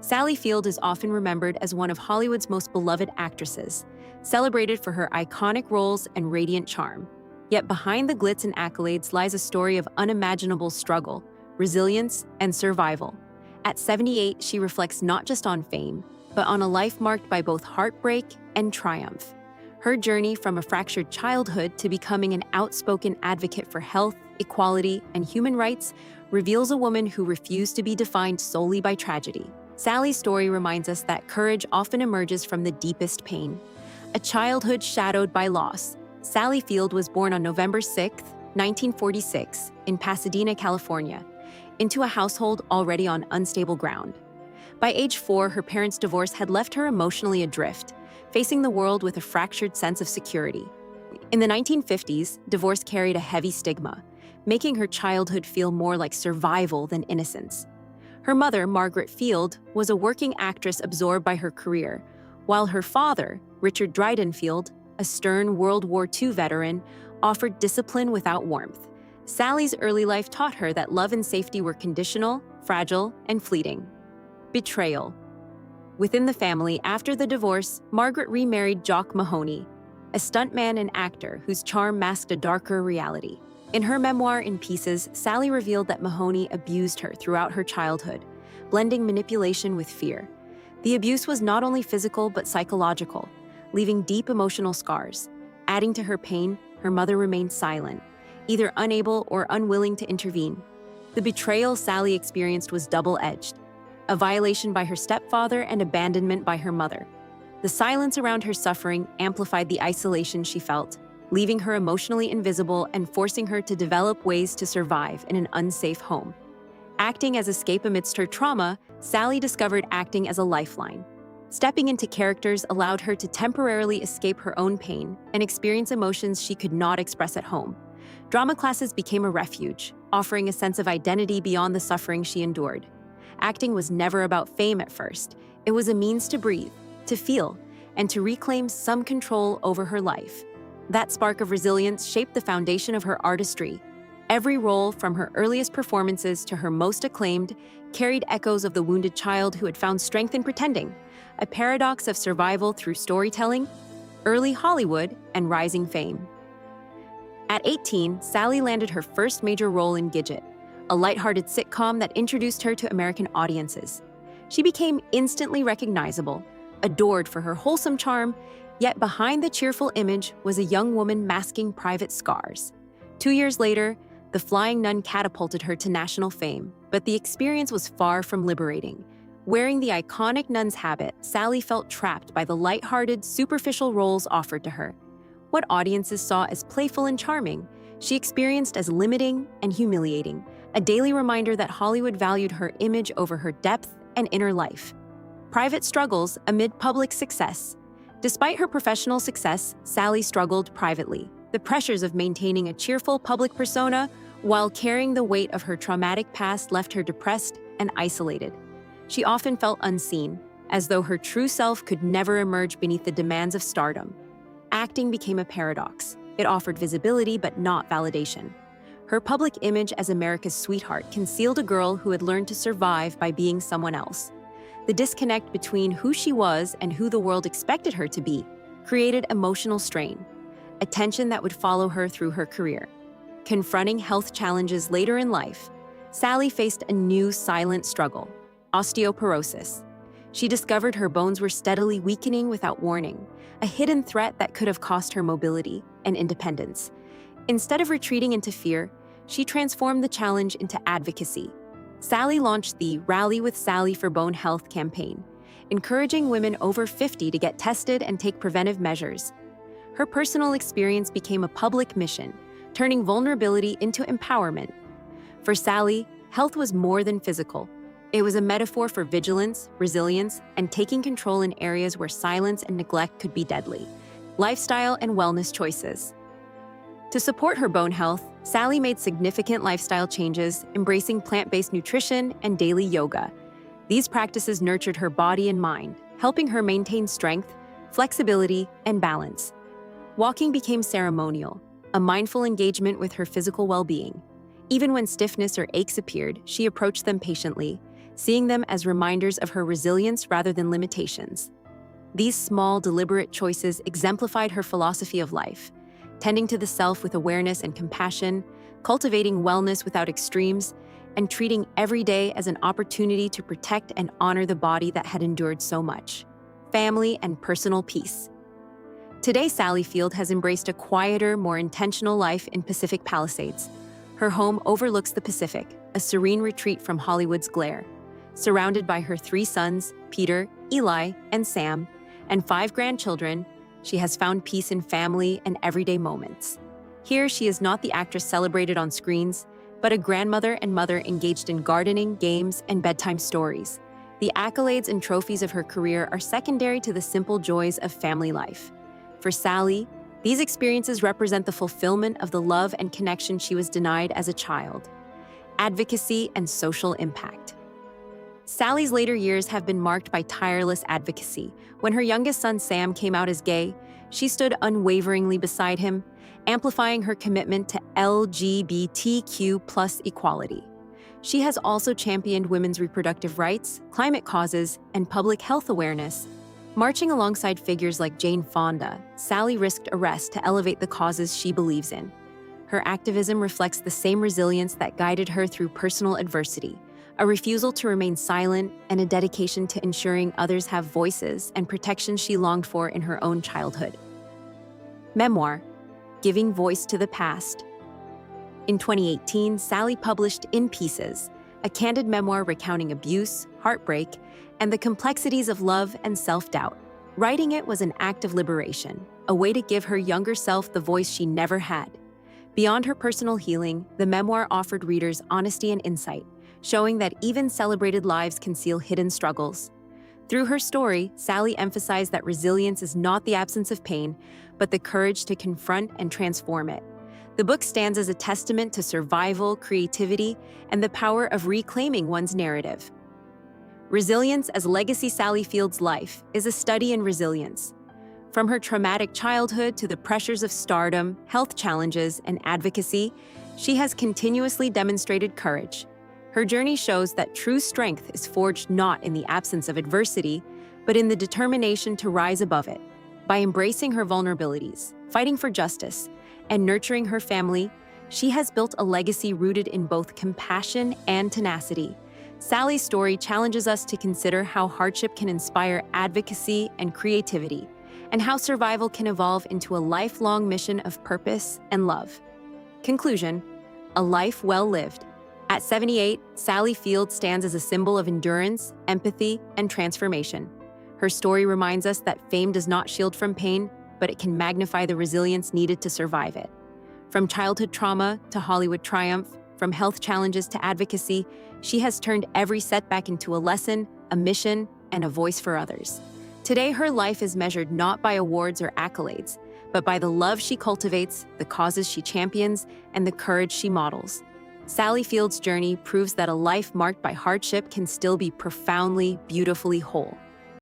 Sally Field is often remembered as one of Hollywood's most beloved actresses, celebrated for her iconic roles and radiant charm. Yet behind the glitz and accolades lies a story of unimaginable struggle, resilience, and survival. At 78, she reflects not just on fame, but on a life marked by both heartbreak and triumph. Her journey from a fractured childhood to becoming an outspoken advocate for health, equality, and human rights reveals a woman who refused to be defined solely by tragedy. Sally's story reminds us that courage often emerges from the deepest pain. A childhood shadowed by loss, Sally Field was born on November 6, 1946, in Pasadena, California, into a household already on unstable ground. By age 4, her parents' divorce had left her emotionally adrift, facing the world with a fractured sense of security. In the 1950s, divorce carried a heavy stigma, making her childhood feel more like survival than innocence. Her mother, Margaret Field, was a working actress absorbed by her career, while her father, Richard Dryden Field, a stern World War II veteran, offered discipline without warmth. Sally's early life taught her that love and safety were conditional, fragile, and fleeting. Betrayal. Within the family, after the divorce, Margaret remarried Jock Mahoney, a stuntman and actor whose charm masked a darker reality. In her memoir, In Pieces, Sally revealed that Mahoney abused her throughout her childhood, blending manipulation with fear. The abuse was not only physical but psychological, leaving deep emotional scars. Adding to her pain, her mother remained silent, either unable or unwilling to intervene. The betrayal Sally experienced was double-edged, a violation by her stepfather and abandonment by her mother. The silence around her suffering amplified the isolation she felt, leaving her emotionally invisible and forcing her to develop ways to survive in an unsafe home. Acting as escape amidst her trauma, Sally discovered acting as a lifeline. Stepping into characters allowed her to temporarily escape her own pain and experience emotions she could not express at home. Drama classes became a refuge, offering a sense of identity beyond the suffering she endured. Acting was never about fame at first. It was a means to breathe, to feel, and to reclaim some control over her life. That spark of resilience shaped the foundation of her artistry. Every role, from her earliest performances to her most acclaimed, carried echoes of the wounded child who had found strength in pretending, a paradox of survival through storytelling, early Hollywood, and rising fame. At 18, Sally landed her first major role in Gidget, a lighthearted sitcom that introduced her to American audiences. She became instantly recognizable, adored for her wholesome charm, yet behind the cheerful image was a young woman masking private scars. 2 years later, The Flying Nun catapulted her to national fame, but the experience was far from liberating. Wearing the iconic nun's habit, Sally felt trapped by the lighthearted, superficial roles offered to her. What audiences saw as playful and charming, she experienced as limiting and humiliating, a daily reminder that Hollywood valued her image over her depth and inner life. Private struggles amid public success. Despite her professional success, Sally struggled privately. The pressures of maintaining a cheerful public persona while carrying the weight of her traumatic past left her depressed and isolated. She often felt unseen, as though her true self could never emerge beneath the demands of stardom. Acting became a paradox. It offered visibility but not validation. Her public image as America's sweetheart concealed a girl who had learned to survive by being someone else. The disconnect between who she was and who the world expected her to be created emotional strain, a tension that would follow her through her career. Confronting health challenges later in life, Sally faced a new silent struggle: osteoporosis. She discovered her bones were steadily weakening without warning, a hidden threat that could have cost her mobility and independence. Instead of retreating into fear, she transformed the challenge into advocacy. Sally launched the Rally with Sally for Bone Health campaign, encouraging women over 50 to get tested and take preventive measures. Her personal experience became a public mission, turning vulnerability into empowerment. For Sally, health was more than physical. It was a metaphor for vigilance, resilience, and taking control in areas where silence and neglect could be deadly. Lifestyle and wellness choices. To support her bone health, Sally made significant lifestyle changes, embracing plant-based nutrition and daily yoga. These practices nurtured her body and mind, helping her maintain strength, flexibility, and balance. Walking became ceremonial, a mindful engagement with her physical well-being. Even when stiffness or aches appeared, she approached them patiently, seeing them as reminders of her resilience rather than limitations. These small, deliberate choices exemplified her philosophy of life, tending to the self with awareness and compassion, cultivating wellness without extremes, and treating every day as an opportunity to protect and honor the body that had endured so much. Family and personal peace. Today, Sally Field has embraced a quieter, more intentional life in Pacific Palisades. Her home overlooks the Pacific, a serene retreat from Hollywood's glare. Surrounded by her 3 sons, Peter, Eli, and Sam, and 5 grandchildren, she has found peace in family and everyday moments. Here, she is not the actress celebrated on screens, but a grandmother and mother engaged in gardening, games, and bedtime stories. The accolades and trophies of her career are secondary to the simple joys of family life. For Sally, these experiences represent the fulfillment of the love and connection she was denied as a child. Advocacy and social impact. Sally's later years have been marked by tireless advocacy. When her youngest son Sam came out as gay, she stood unwaveringly beside him, amplifying her commitment to LGBTQ+ equality. She has also championed women's reproductive rights, climate causes, and public health awareness. Marching alongside figures like Jane Fonda, Sally risked arrest to elevate the causes she believes in. Her activism reflects the same resilience that guided her through personal adversity, a refusal to remain silent, and a dedication to ensuring others have voices and protections she longed for in her own childhood. Memoir, Giving Voice to the Past. In 2018, Sally published In Pieces, a candid memoir recounting abuse, heartbreak, and the complexities of love and self-doubt. Writing it was an act of liberation, a way to give her younger self the voice she never had. Beyond her personal healing, the memoir offered readers honesty and insight, showing that even celebrated lives conceal hidden struggles. Through her story, Sally emphasized that resilience is not the absence of pain, but the courage to confront and transform it. The book stands as a testament to survival, creativity, and the power of reclaiming one's narrative. Resilience as Legacy. Sally Field's life is a study in resilience. From her traumatic childhood to the pressures of stardom, health challenges, and advocacy, she has continuously demonstrated courage. Her journey shows that true strength is forged not in the absence of adversity, but in the determination to rise above it. By embracing her vulnerabilities, fighting for justice, and nurturing her family, she has built a legacy rooted in both compassion and tenacity. Sally's story challenges us to consider how hardship can inspire advocacy and creativity, and how survival can evolve into a lifelong mission of purpose and love. Conclusion: a life well lived. At 78, Sally Field stands as a symbol of endurance, empathy, and transformation. Her story reminds us that fame does not shield from pain, but it can magnify the resilience needed to survive it. From childhood trauma to Hollywood triumph, from health challenges to advocacy, she has turned every setback into a lesson, a mission, and a voice for others. Today, her life is measured not by awards or accolades, but by the love she cultivates, the causes she champions, and the courage she models. Sally Field's journey proves that a life marked by hardship can still be profoundly, beautifully whole.